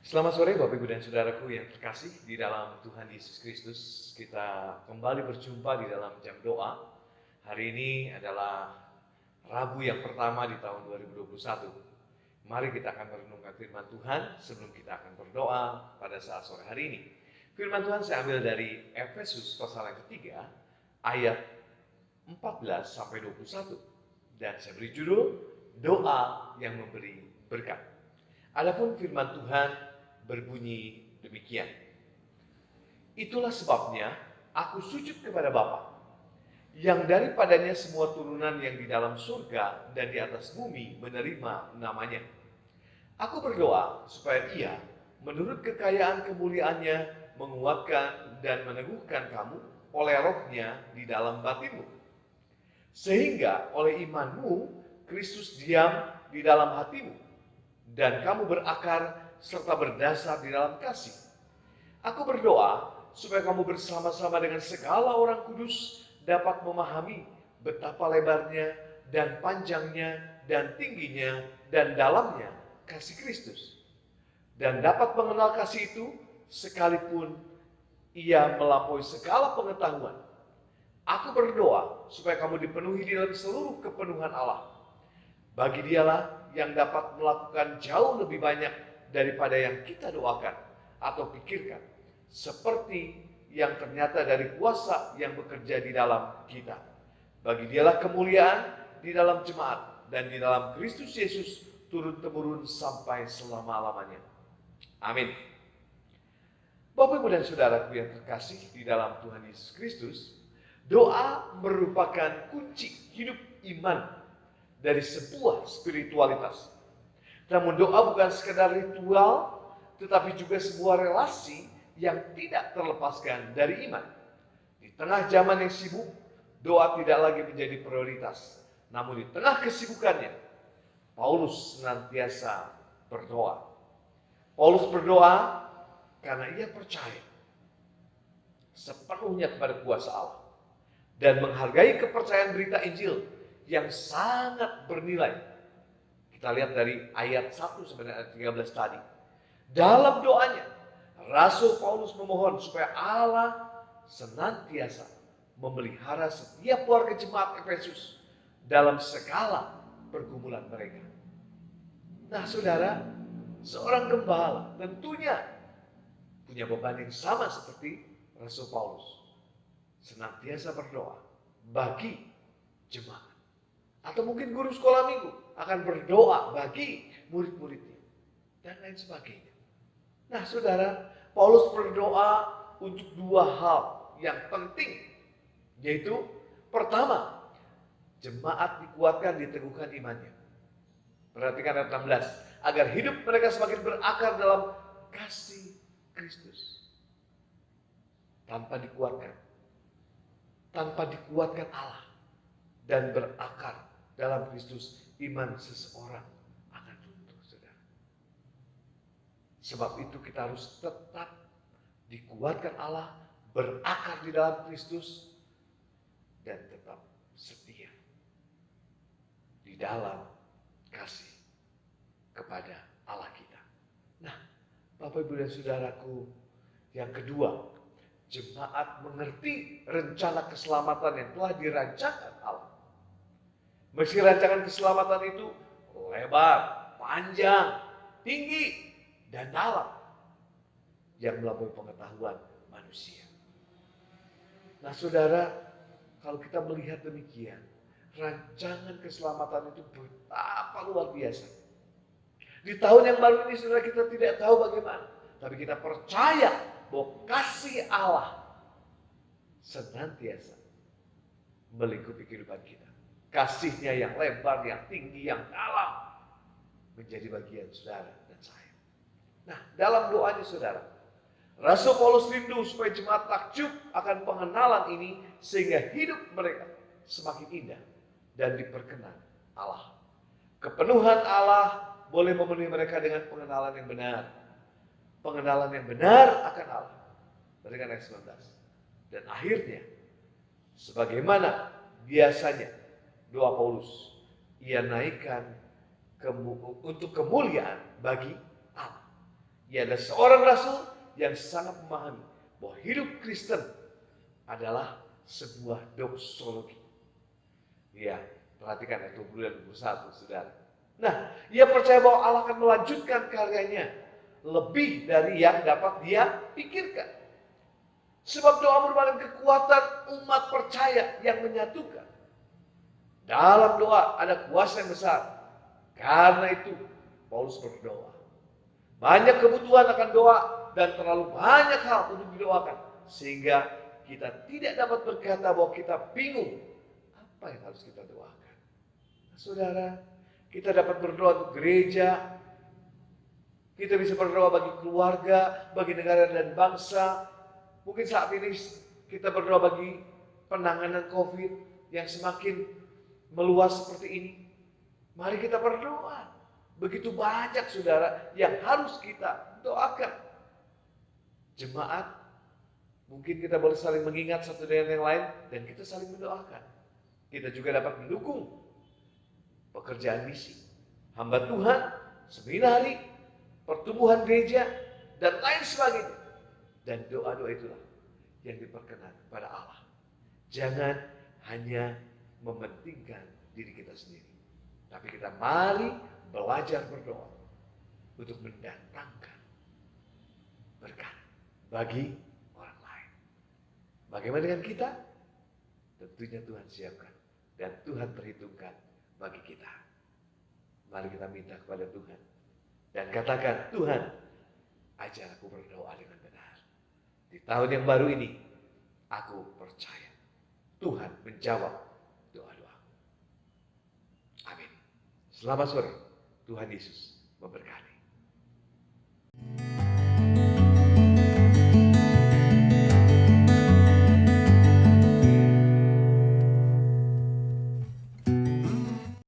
Selamat sore Bapak Ibu dan Saudaraku yang terkasih di dalam Tuhan Yesus Kristus. Kita kembali berjumpa di dalam jam doa. Hari ini adalah Rabu yang pertama di tahun 2021. Mari kita akan merenungkan firman Tuhan sebelum kita akan berdoa pada saat sore hari ini. Firman Tuhan saya ambil dari Efesus pasal yang ketiga ayat 14 sampai 21. Dan saya beri judul Doa yang Memberi Berkat. Adapun firman Tuhan berbunyi demikian. Itulah sebabnya aku sujud kepada Bapa, yang daripadanya semua turunan yang di dalam surga dan di atas bumi menerima namanya. Aku berdoa supaya Ia, menurut kekayaan kemuliaannya, menguatkan dan meneguhkan kamu oleh rohnya di dalam batinmu. Sehingga oleh imanmu, Kristus diam di dalam hatimu, dan kamu berakar serta berdasar di dalam kasih. Aku berdoa supaya kamu bersama-sama dengan segala orang kudus dapat memahami betapa lebarnya dan panjangnya dan tingginya dan dalamnya kasih Kristus, dan dapat mengenal kasih itu sekalipun ia melampaui segala pengetahuan. Aku berdoa supaya kamu dipenuhi di dalam seluruh kepenuhan Allah. Bagi Dialah yang dapat melakukan jauh lebih banyak daripada yang kita doakan atau pikirkan, seperti yang ternyata dari kuasa yang bekerja di dalam kita. Bagi Dialah kemuliaan di dalam jemaat dan di dalam Kristus Yesus turun-temurun sampai selama-lamanya. Amin. Bapak Ibu dan Saudaraku yang terkasih di dalam Tuhan Yesus Kristus, doa merupakan kunci hidup iman dari sebuah spiritualitas. Namun doa bukan sekedar ritual, tetapi juga sebuah relasi yang tidak terlepaskan dari iman. Di tengah zaman yang sibuk, doa tidak lagi menjadi prioritas. Namun di tengah kesibukannya, Paulus senantiasa berdoa. Paulus berdoa karena ia percaya sepenuhnya kepada kuasa Allah dan menghargai kepercayaan berita Injil yang sangat bernilai. Kita lihat dari ayat 1 sampai ayat 13 tadi. Dalam doanya, Rasul Paulus memohon supaya Allah senantiasa memelihara setiap warga jemaat Efesus dalam segala pergumulan mereka. Nah saudara, seorang gembala tentunya punya beban yang sama seperti Rasul Paulus. Senantiasa berdoa bagi jemaat. Atau mungkin guru sekolah minggu akan berdoa bagi murid-muridnya dan lain sebagainya. Nah saudara, Paulus berdoa untuk dua hal yang penting, yaitu pertama, jemaat dikuatkan, diteguhkan imannya. Perhatikan ayat 16, agar hidup mereka semakin berakar dalam kasih Kristus. Tanpa dikuatkan Allah dan berakar dalam Kristus, iman seseorang akan runtuh, saudara. Sebab itu kita harus tetap dikuatkan Allah, berakar di dalam Kristus, dan tetap setia di dalam kasih kepada Allah kita. Nah, Bapak Ibu dan Saudaraku, yang kedua, jemaat mengerti rencana keselamatan yang telah dirancangkan Allah. Meski rancangan keselamatan itu lebar, panjang, tinggi, dan dalam, yang melampaui pengetahuan manusia. Nah saudara, kalau kita melihat demikian, rancangan keselamatan itu betapa luar biasa. Di tahun yang baru ini saudara, kita tidak tahu bagaimana, tapi kita percaya bahwa kasih Allah senantiasa melingkupi kehidupan kita. Kasihnya yang lebar, yang tinggi, yang dalam menjadi bagian saudara dan saya. Nah, dalam doanya saudara, Rasul Paulus rindu supaya jemaat takjub akan pengenalan ini sehingga hidup mereka semakin indah dan diperkenan Allah. Kepenuhan Allah boleh memenuhi mereka dengan pengenalan yang benar. Pengenalan yang benar akan Allah. Perhatikan ayat 19. Dan akhirnya, sebagaimana biasanya doa Paulus, ia naikkan untuk kemuliaan bagi Allah. Ia adalah seorang rasul yang sangat memahami bahwa hidup Kristen adalah sebuah doksologi. Ya, perhatikan ayat 20 dan 21, saudara. Nah, ia percaya bahwa Allah akan melanjutkan karyanya lebih dari yang dapat dia pikirkan. Sebab doa merupakan kekuatan umat percaya yang menyatukan. Dalam doa ada kuasa yang besar. Karena itu, Paulus berdoa. Banyak kebutuhan akan doa dan terlalu banyak hal untuk didoakan. Sehingga kita tidak dapat berkata bahwa kita bingung apa yang harus kita doakan. Nah, saudara, kita dapat berdoa untuk gereja. Kita bisa berdoa bagi keluarga, bagi negara dan bangsa. Mungkin saat ini kita berdoa bagi penanganan COVID yang semakin meluas seperti ini. Mari kita berdoa. Begitu banyak saudara yang harus kita doakan. Jemaat, mungkin kita boleh saling mengingat satu dengan yang lain dan kita saling mendoakan. Kita juga dapat mendukung pekerjaan misi, hamba Tuhan, seminari, pertumbuhan gereja, dan lain sebagainya. Dan doa-doa itulah yang diperkenan kepada Allah. Jangan hanya mementingkan diri kita sendiri. Tapi kita mari belajar berdoa untuk mendatangkan berkat bagi orang lain. Bagaimana dengan kita? Tentunya Tuhan siapkan dan Tuhan perhitungkan bagi kita. Mari kita minta kepada Tuhan dan katakan, Tuhan, ajar aku berdoa dengan benar. Di tahun yang baru ini, aku percaya Tuhan menjawab doa-doa. Amin. Selamat sore. Tuhan Yesus memberkati.